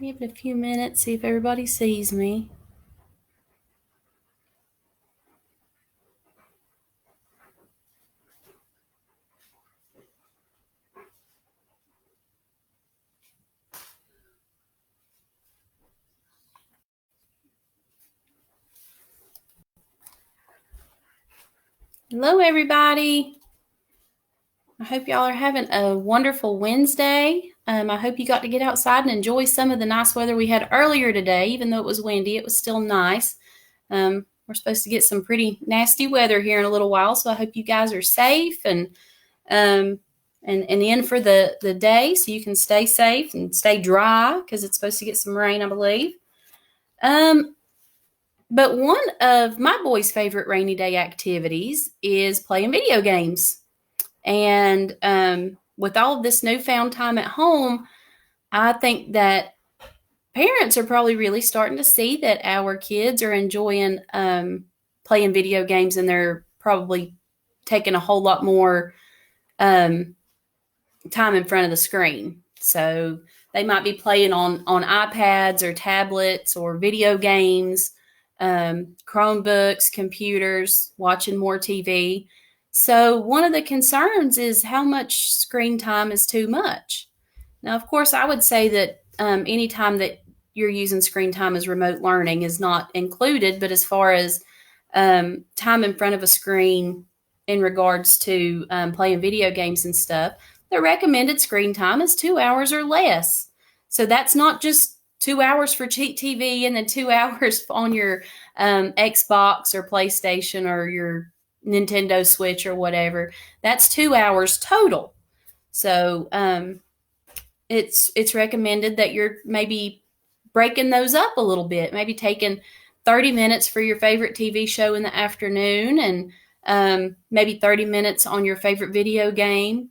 Give it a few minutes, see if everybody sees me. Hello, everybody. I hope y'all are having a wonderful Wednesday. I hope you got to get outside and enjoy some of the nice weather we had earlier today. Even though it was windy, it was still nice. We're supposed to get some pretty nasty weather here in a little while, so I hope you guys are safe and in for the day, so you can stay safe and stay dry because it's supposed to get some rain, I believe. But one of my boys' favorite rainy day activities is playing video games. And with all of this newfound time at home, I think that parents are probably really starting to see that our kids are enjoying playing video games, and they're probably taking a whole lot more time in front of the screen. So they might be playing on iPads or tablets or video games, Chromebooks, computers, watching more TV. So one of the concerns is how much screen time is too much. Now, of course, I would say that any time that you're using screen time as remote learning is not included, but as far as time in front of a screen in regards to playing video games and stuff, the recommended screen time is 2 hours or less. So that's not just 2 hours for cheap TV and then 2 hours on your Xbox or PlayStation or your Nintendo Switch or whatever. That's 2 hours total. So it's recommended that you're maybe breaking those up a little bit, maybe taking 30 minutes for your favorite TV show in the afternoon and maybe 30 minutes on your favorite video game.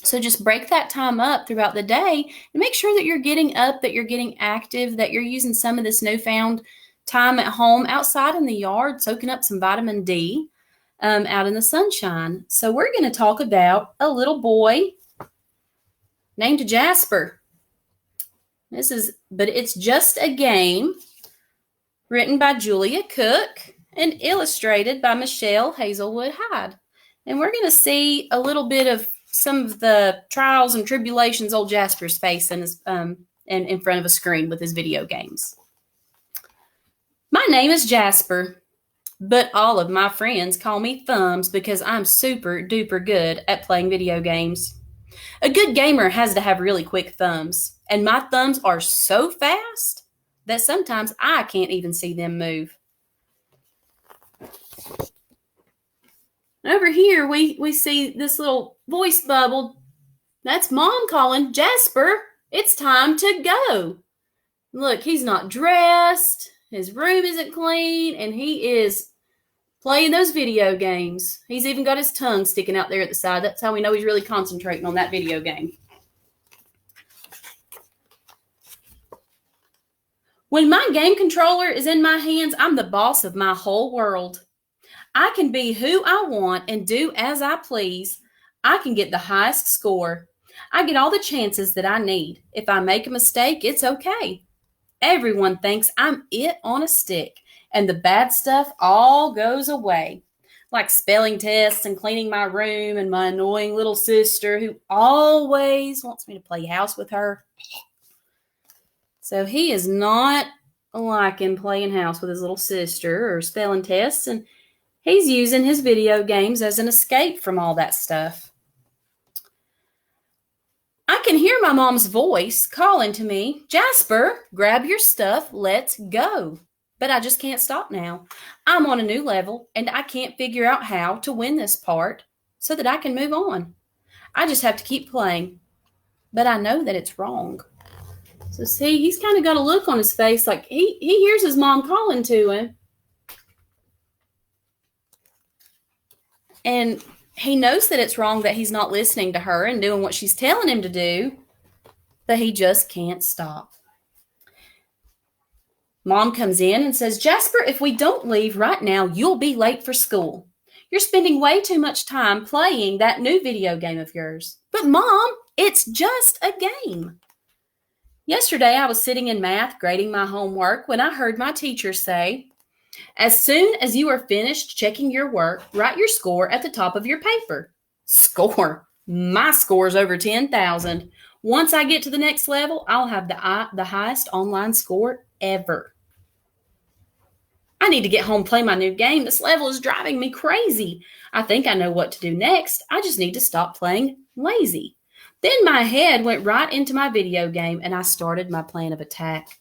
So just break that time up throughout the day and make sure that you're getting up, that you're getting active, that you're using some of this newfound time at home outside in the yard, soaking up some vitamin D out in the sunshine. So we're going to talk about a little boy named Jasper. But it's just a game, written by Julia Cook and illustrated by Michelle Hazelwood Hyde. And we're going to see a little bit of some of the trials and tribulations old Jasper's facing in front of a screen with his video games. My name is Jasper, but all of my friends call me Thumbs because I'm super duper good at playing video games. A good gamer has to have really quick thumbs, and my thumbs are so fast that sometimes I can't even see them move. Over here, we see this little voice bubble. That's Mom calling, Jasper, it's time to go. Look, he's not dressed, his room isn't clean, and he is playing those video games. He's even got his tongue sticking out there at the side. That's how we know he's really concentrating on that video game. When my game controller is in my hands, I'm the boss of my whole world. I can be who I want and do as I please. I can get the highest score. I get all the chances that I need. If I make a mistake, it's okay. Everyone thinks I'm it on a stick, and the bad stuff all goes away. Like spelling tests and cleaning my room and my annoying little sister who always wants me to play house with her. So he is not liking playing house with his little sister or spelling tests, and he's using his video games as an escape from all that stuff. I can hear my mom's voice calling to me, Jasper, grab your stuff, let's go. But I just can't stop now. I'm on a new level, and I can't figure out how to win this part so that I can move on. I just have to keep playing. But I know that it's wrong. So see, he's kind of got a look on his face like he hears his mom calling to him. And he knows that it's wrong that he's not listening to her and doing what she's telling him to do, but he just can't stop. Mom comes in and says, Jasper, if we don't leave right now, you'll be late for school. You're spending way too much time playing that new video game of yours. But Mom, it's just a game. Yesterday, I was sitting in math grading my homework when I heard my teacher say, "As soon as you are finished checking your work, write your score at the top of your paper." Score? My score's over 10,000. Once I get to the next level, I'll have the highest online score ever. I need to get home and play my new game. This level is driving me crazy. I think I know what to do next. I just need to stop playing lazy. Then my head went right into my video game and I started my plan of attack.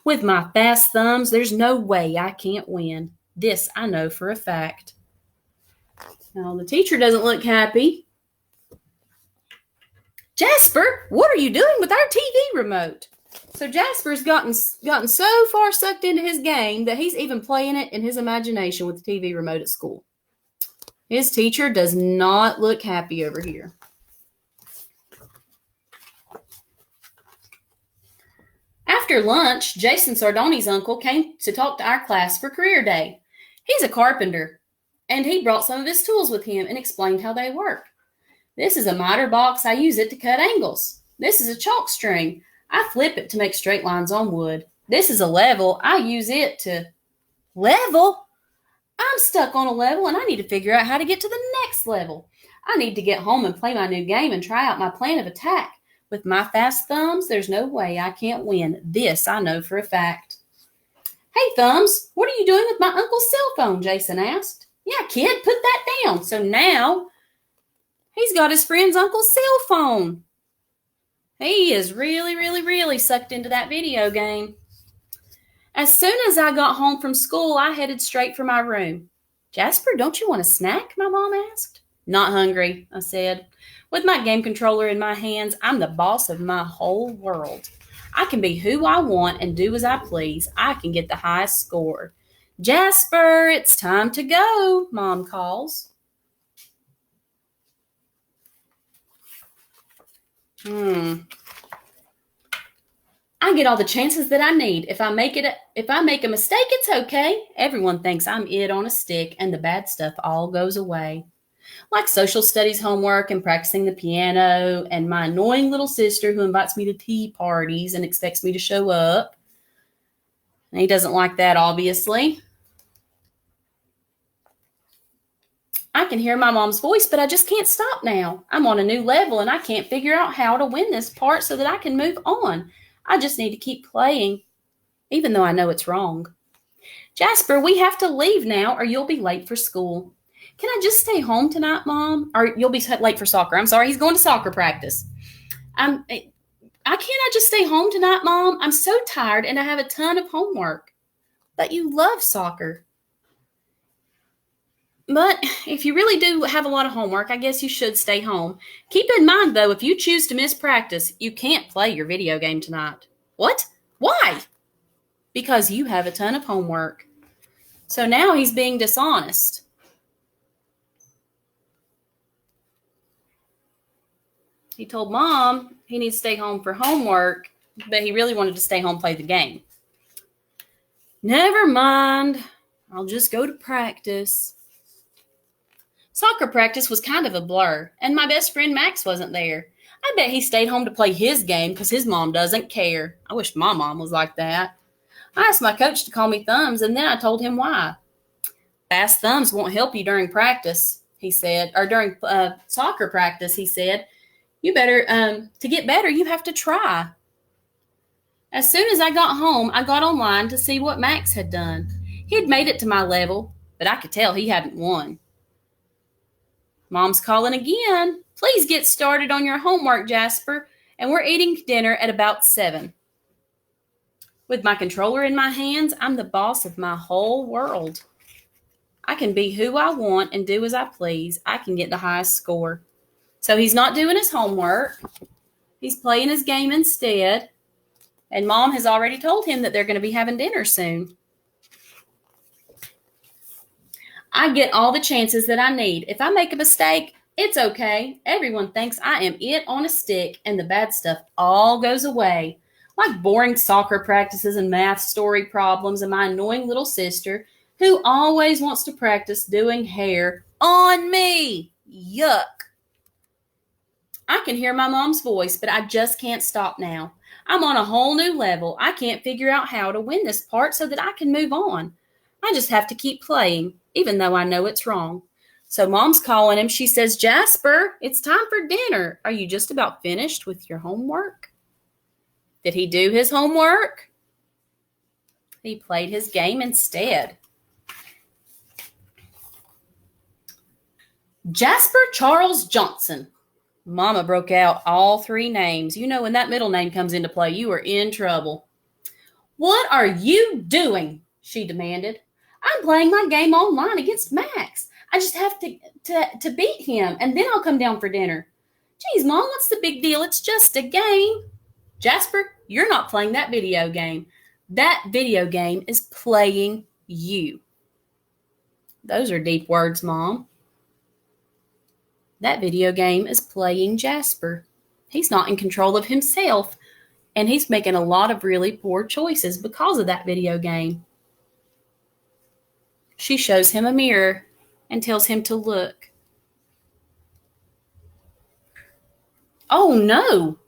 With my fast thumbs, there's no way I can't win. This I know for a fact. Now, the teacher doesn't look happy. "Jasper, what are you doing with our TV remote?" So Jasper's gotten so far sucked into his game that he's even playing it in his imagination with the TV remote at school. His teacher does not look happy over here. After lunch, Jason Sardoni's uncle came to talk to our class for career day. He's a carpenter, and he brought some of his tools with him and explained how they work. "This is a miter box. I use it to cut angles. This is a chalk string. I flip it to make straight lines on wood. This is a level. I use it to..." Level? I'm stuck on a level and I need to figure out how to get to the next level. I need to get home and play my new game and try out my plan of attack. With my fast thumbs, there's no way I can't win. This I know for a fact. "Hey, Thumbs, what are you doing with my uncle's cell phone?" Jason asked. "Yeah, kid, put that down." So now he's got his friend's uncle's cell phone. He is really sucked into that video game. As soon as I got home from school, I headed straight for my room. "Jasper, don't you want a snack?" my mom asked. "Not hungry," I said. With my game controller in my hands, I'm the boss of my whole world. I can be who I want and do as I please. I can get the highest score. "Jasper, it's time to go," Mom calls. I get all the chances that I need. If I make a mistake, it's okay. Everyone thinks I'm it on a stick, and the bad stuff all goes away. Like social studies homework and practicing the piano, and my annoying little sister who invites me to tea parties and expects me to show up. And he doesn't like that, obviously. I can hear my mom's voice, but I just can't stop now. I'm on a new level, and I can't figure out how to win this part so that I can move on. I just need to keep playing, even though I know it's wrong. "Jasper, we have to leave now or you'll be late for school." "Can I just stay home tonight, Mom?" "Or you'll be late for soccer." I'm sorry, he's going to soccer practice. Can't I just stay home tonight, Mom? I'm so tired and I have a ton of homework." "But you love soccer." "But if you really do have a lot of homework, I guess you should stay home. Keep in mind, though, if you choose to miss practice, you can't play your video game tonight." "What? Why?" "Because you have a ton of homework." So now he's being dishonest. He told Mom he needs to stay home for homework, but he really wanted to stay home and play the game. "Never mind. I'll just go to practice." Soccer practice was kind of a blur, and my best friend Max wasn't there. I bet he stayed home to play his game because his mom doesn't care. I wish my mom was like that. I asked my coach to call me Thumbs, and then I told him why. "Fast thumbs won't help you during practice," he said, or during soccer practice, he said. "You better, to get better, you have to try." As soon as I got home, I got online to see what Max had done. He had made it to my level, but I could tell he hadn't won. "Mom's calling again. Please get started on your homework, Jasper, and we're eating dinner at about 7. With my controller in my hands, I'm the boss of my whole world. I can be who I want and do as I please. I can get the highest score. So he's not doing his homework. He's playing his game instead. And Mom has already told him that they're going to be having dinner soon. I get all the chances that I need. If I make a mistake, it's okay. Everyone thinks I am it on a stick, and the bad stuff all goes away. Like boring soccer practices and math story problems, and my annoying little sister who always wants to practice doing hair on me. Yuck. I can hear my mom's voice, but I just can't stop now. I'm on a whole new level. I can't figure out how to win this part so that I can move on. I just have to keep playing, even though I know it's wrong. So Mom's calling him. She says, Jasper, it's time for dinner. Are you just about finished with your homework? Did he do his homework? He played his game instead. Jasper Charles Johnson. Mama broke out all three names. You know, when that middle name comes into play, you are in trouble. What are you doing? She demanded. I'm playing my game online against Max. I just have to beat him, and then I'll come down for dinner. Geez, Mom, what's the big deal? It's just a game. Jasper, you're not playing that video game. That video game is playing you. Those are deep words, Mom. That video game is playing Jasper. He's not in control of himself, and he's making a lot of really poor choices because of that video game. She shows him a mirror and tells him to look. Oh no!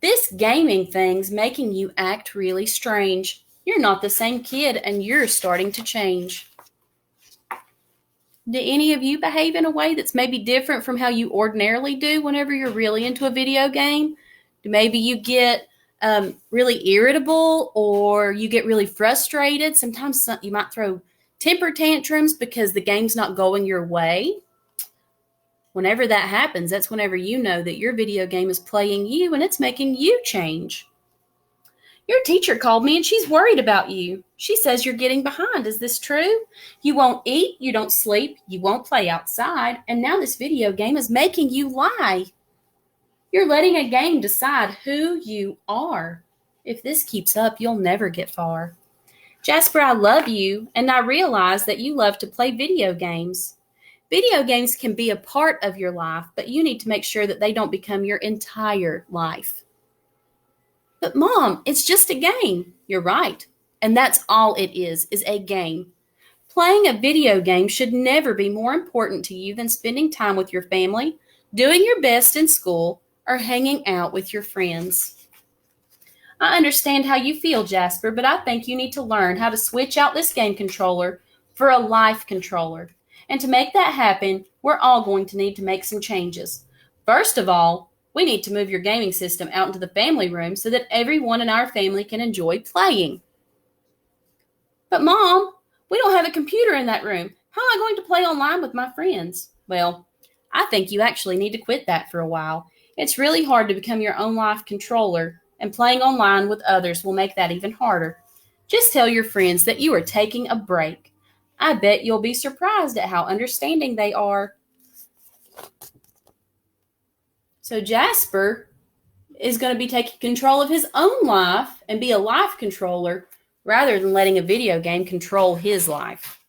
This gaming thing's making you act really strange. You're not the same kid, and you're starting to change. Do any of you behave in a way that's maybe different from how you ordinarily do whenever you're really into a video game? Maybe you get really irritable, or you get really frustrated. Sometimes you might throw temper tantrums because the game's not going your way. Whenever that happens, that's whenever you know that your video game is playing you and it's making you change. Your teacher called me and she's worried about you. She says you're getting behind. Is this true? You won't eat, you don't sleep, you won't play outside, and now this video game is making you lie. You're letting a game decide who you are. If this keeps up, you'll never get far. Jasper, I love you, and I realize that you love to play video games. Video games can be a part of your life, but you need to make sure that they don't become your entire life. But Mom, it's just a game. You're right. And that's all it is a game. Playing a video game should never be more important to you than spending time with your family, doing your best in school, or hanging out with your friends. I understand how you feel, Jasper, but I think you need to learn how to switch out this game controller for a life controller. And to make that happen, we're all going to need to make some changes. First of all, we need to move your gaming system out into the family room so that everyone in our family can enjoy playing. But Mom, we don't have a computer in that room. How am I going to play online with my friends? Well, I think you actually need to quit that for a while. It's really hard to become your own life controller, and playing online with others will make that even harder. Just tell your friends that you are taking a break. I bet you'll be surprised at how understanding they are. So Jasper is going to be taking control of his own life and be a life controller rather than letting a video game control his life.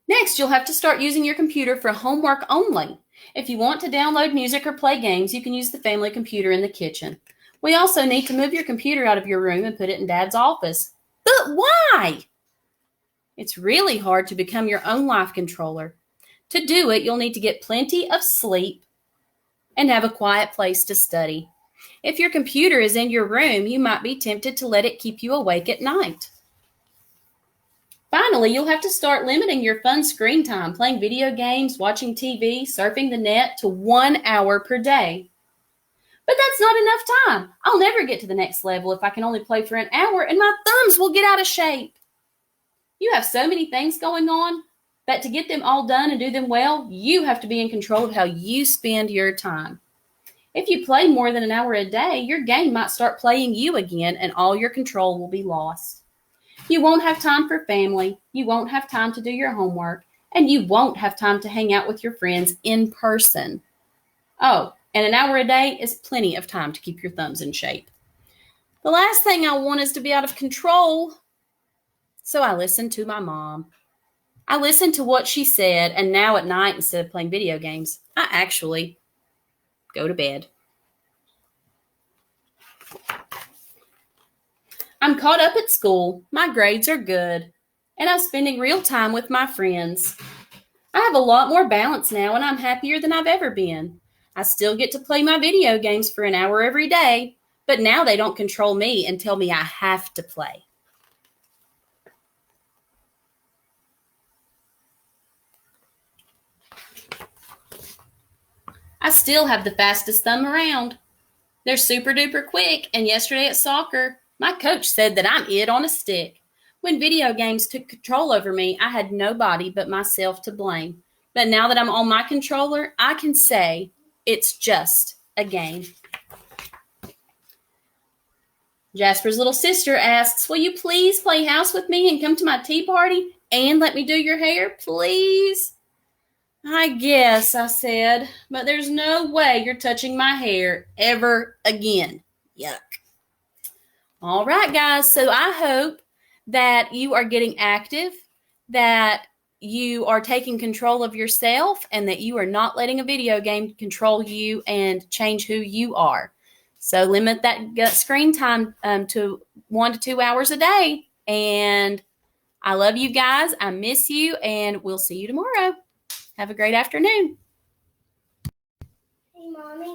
Next, you'll have to start using your computer for homework only. If you want to download music or play games, you can use the family computer in the kitchen. We also need to move your computer out of your room and put it in Dad's office. But why? It's really hard to become your own life controller. To do it, you'll need to get plenty of sleep and have a quiet place to study. If your computer is in your room, you might be tempted to let it keep you awake at night. Finally, you'll have to start limiting your fun screen time, playing video games, watching TV, surfing the net to 1 hour per day. But that's not enough time. I'll never get to the next level if I can only play for an hour, and my thumbs will get out of shape. You have so many things going on that to get them all done and do them well, you have to be in control of how you spend your time. If you play more than an hour a day, your game might start playing you again, and all your control will be lost. You won't have time for family, you won't have time to do your homework, and you won't have time to hang out with your friends in person. Oh, and an hour a day is plenty of time to keep your thumbs in shape. The last thing I want is to be out of control. So I listened to my mom. I listened to what she said, and now at night, instead of playing video games, I actually go to bed. I'm caught up at school, my grades are good, and I'm spending real time with my friends. I have a lot more balance now, and I'm happier than I've ever been. I still get to play my video games for an hour every day, but now they don't control me and tell me I have to play. I still have the fastest thumb around. They're super duper quick, and yesterday at soccer, my coach said that I'm it on a stick. When video games took control over me, I had nobody but myself to blame. But now that I'm on my controller, I can say it's just a game. Jasper's little sister asks, will you please play house with me and come to my tea party and let me do your hair, please? I guess, I said, but there's no way you're touching my hair ever again. Yuck. All right, guys. So I hope that you are getting active, that you are taking control of yourself, and that you are not letting a video game control you and change who you are. So limit that screen time to 1 to 2 hours a day. And I love you guys. I miss you, and we'll see you tomorrow. Have a great afternoon. Hey, Mommy.